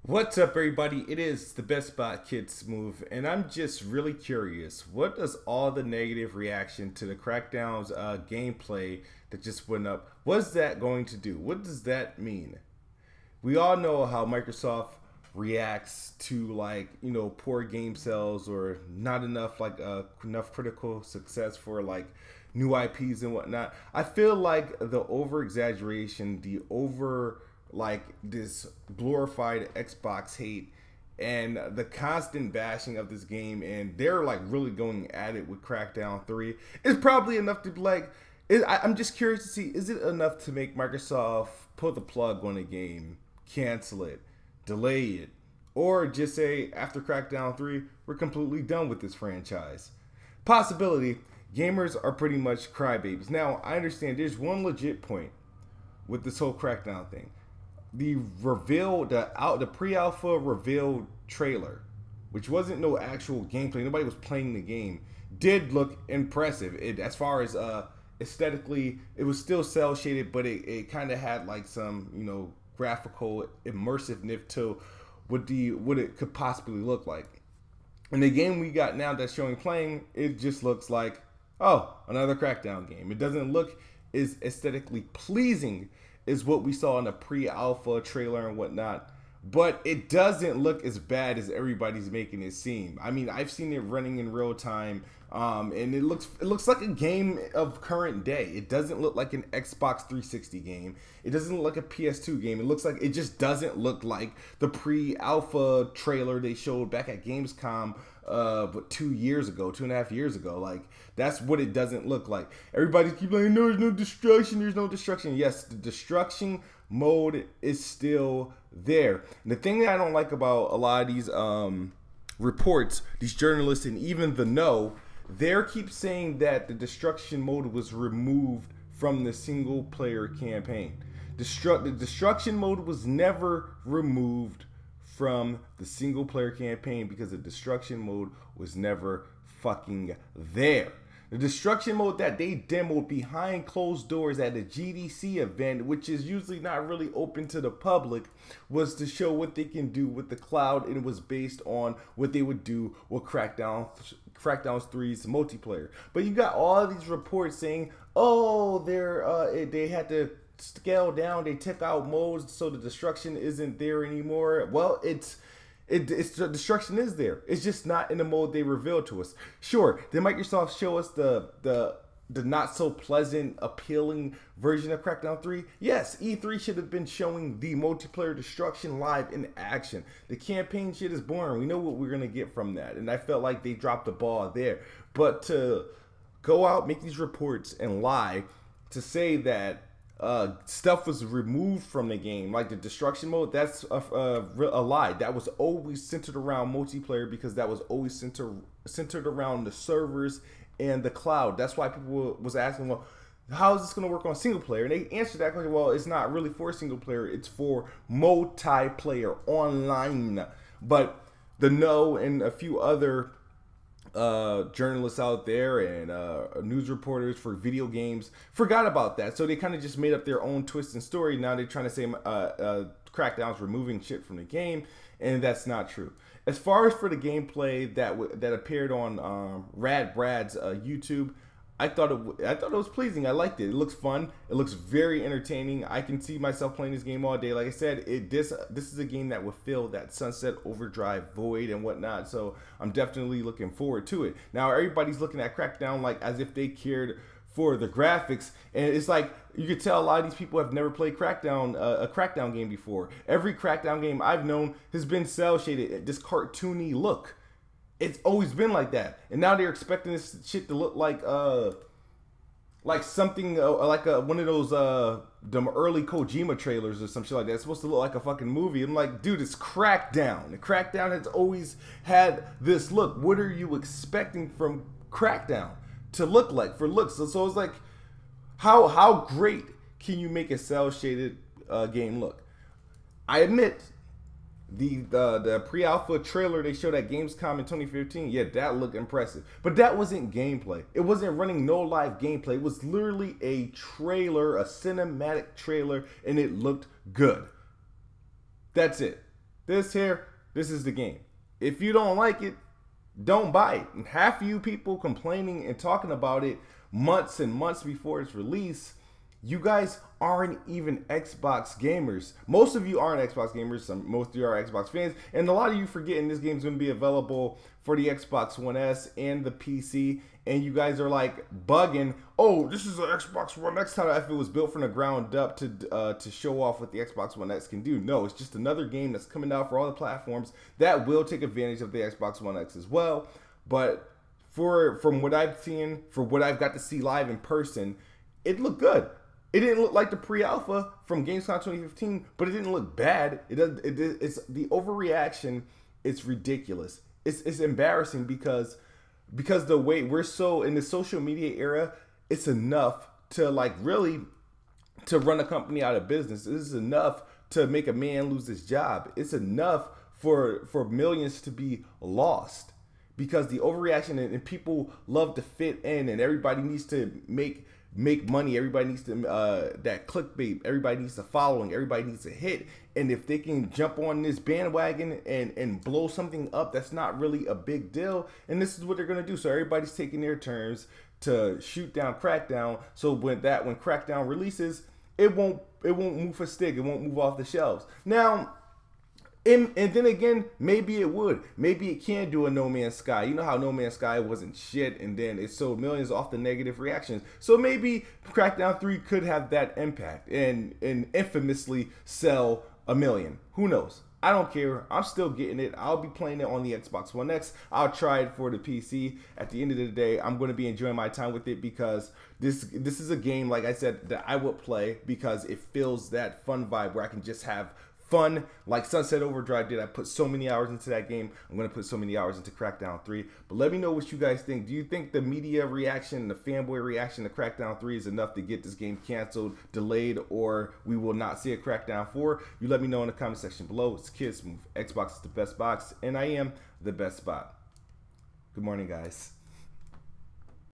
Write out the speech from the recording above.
What's up, everybody? It is the Best Spot Kid Smooth, and I'm just really curious. What does all the negative reaction to the Crackdown's gameplay that just went up, what's that going to do? What does that mean? We all know how Microsoft reacts to, like, poor game sales or not enough, enough critical success for, like, new IPs and whatnot. I feel like the over exaggeration, the over, like, this glorified Xbox hate and the constant bashing of this game, and they're like really going at it with Crackdown 3 is probably enough to be like, I'm just curious to see, is it enough to make Microsoft pull the plug on a game, cancel it, delay it, or just say after Crackdown 3 we're completely done with this franchise? Possibility. Gamers are pretty much crybabies. Now I understand there's one legit point with this whole Crackdown thing. The reveal, the pre-alpha reveal trailer, which wasn't no actual gameplay, nobody was playing the game, did look impressive. As far as aesthetically, it was still cell shaded, but it kind of had like some graphical immersiveness to what it could possibly look like. And the game we got now that's showing playing, it just looks like, oh, another Crackdown game. It doesn't look as aesthetically pleasing is what we saw in the pre-alpha trailer and whatnot, but it doesn't look as bad as everybody's making it seem. I mean, I've seen it running in real time, and it looks like a game of current day. It doesn't look like an Xbox 360 game. It doesn't look like a PS2 game. It just doesn't look like the pre-alpha trailer they showed back at Gamescom 2 years ago, 2.5 years ago. Like, that's what it doesn't look like. Everybody keeps like, no, there's no destruction, there's no destruction. Yes, the destruction mode is still there. And the thing that I don't like about a lot of these reports, these journalists, and even the No, they keep saying that the destruction mode was removed from the single player campaign. The destruction mode was never removed from the single player campaign because the destruction mode was never fucking there. The destruction mode that they demoed behind closed doors at a GDC event, which is usually not really open to the public, was to show what they can do with the cloud, and it was based on what they would do with Crackdown 3's multiplayer. But you got all of these reports saying, oh, they had to scale down, they took out modes so the destruction isn't there anymore. Well, the destruction is there. It's just not in the mode they revealed to us. Sure, did Microsoft show us the not so pleasant, appealing version of Crackdown 3? Yes, E3 should have been showing the multiplayer destruction live in action. The campaign shit is boring. We know what we're gonna get from that, and I felt like they dropped the ball there. But to go out, make these reports, and lie to say that stuff was removed from the game, like the destruction mode, that's a lie. That was always centered around multiplayer because that was always centered around the servers and the cloud. That's why people was asking, well, how is this going to work on single player? And they answered that question, well, it's not really for single player, it's for multiplayer online. But the No and a few other journalists out there and news reporters for video games forgot about that, so they kind of just made up their own twist and story. Now they're trying to say Crackdown's removing shit from the game, and that's not true. As far as for the gameplay that appeared on Rad Brad's YouTube, I thought it was pleasing. I liked it. It looks fun. It looks very entertaining. I can see myself playing this game all day. Like I said, this is a game that will fill that Sunset Overdrive void and whatnot. So I'm definitely looking forward to it. Now everybody's looking at Crackdown like as if they cared for the graphics, and it's like you could tell a lot of these people have never played Crackdown, a Crackdown game before. Every Crackdown game I've known has been cel shaded, this cartoony look. It's always been like that, and now they're expecting this shit to look like something like one of those the early Kojima trailers or some shit like that. It's supposed to look like a fucking movie. I'm like, dude, it's Crackdown. And Crackdown has always had this look. What are you expecting from Crackdown to look like for looks? So it's like, how great can you make a cel shaded game look? I admit, the pre-alpha trailer they showed at Gamescom in 2015, yeah, that looked impressive. But that wasn't gameplay. It wasn't running no live gameplay. It was literally a trailer, a cinematic trailer, and it looked good. That's it. This is the game. If you don't like it, don't buy it. And half of you people complaining and talking about it months and months before its release, you guys aren't even Xbox gamers. Most of you aren't Xbox gamers. Most of you are Xbox fans. And a lot of you forgetting this game's going to be available for the Xbox One S and the PC. And you guys are like bugging, oh, this is an Xbox One X title if it was built from the ground up to show off what the Xbox One X can do. No, it's just another game that's coming out for all the platforms that will take advantage of the Xbox One X as well. But from what I've seen, for what I've got to see live in person, it looked good. It didn't look like the pre-alpha from Gamescom 2015, but it didn't look bad. It's the overreaction. It's ridiculous. It's embarrassing because the way we're so in the social media era, it's enough to like really to run a company out of business. This is enough to make a man lose his job. It's enough for millions to be lost because the overreaction and people love to fit in and everybody needs to make money. Everybody needs to that clickbait. Everybody needs a following. Everybody needs a hit. And if they can jump on this bandwagon and blow something up, that's not really a big deal. And this is what they're gonna do. So everybody's taking their turns to shoot down Crackdown. So when Crackdown releases, it won't move a stick. It won't move off the shelves. Now. And then again, maybe it would. Maybe it can do a No Man's Sky. You know how No Man's Sky wasn't shit and then it sold millions off the negative reactions. So maybe Crackdown 3 could have that impact and infamously sell 1 million. Who knows? I don't care. I'm still getting it. I'll be playing it on the Xbox One X. I'll try it for the PC. At the end of the day, I'm going to be enjoying my time with it because this is a game, like I said, that I would play because it feels that fun vibe where I can just have fun like Sunset Overdrive did. I put so many hours into that game. I'm going to put so many hours into Crackdown 3. But let me know what you guys think. Do you think the media reaction, the fanboy reaction to Crackdown 3 is enough to get this game canceled, delayed, or we will not see a Crackdown 4? You let me know in the comment section below. It's Kids Move. Xbox is the best box, and I am the best spot. Good morning, guys.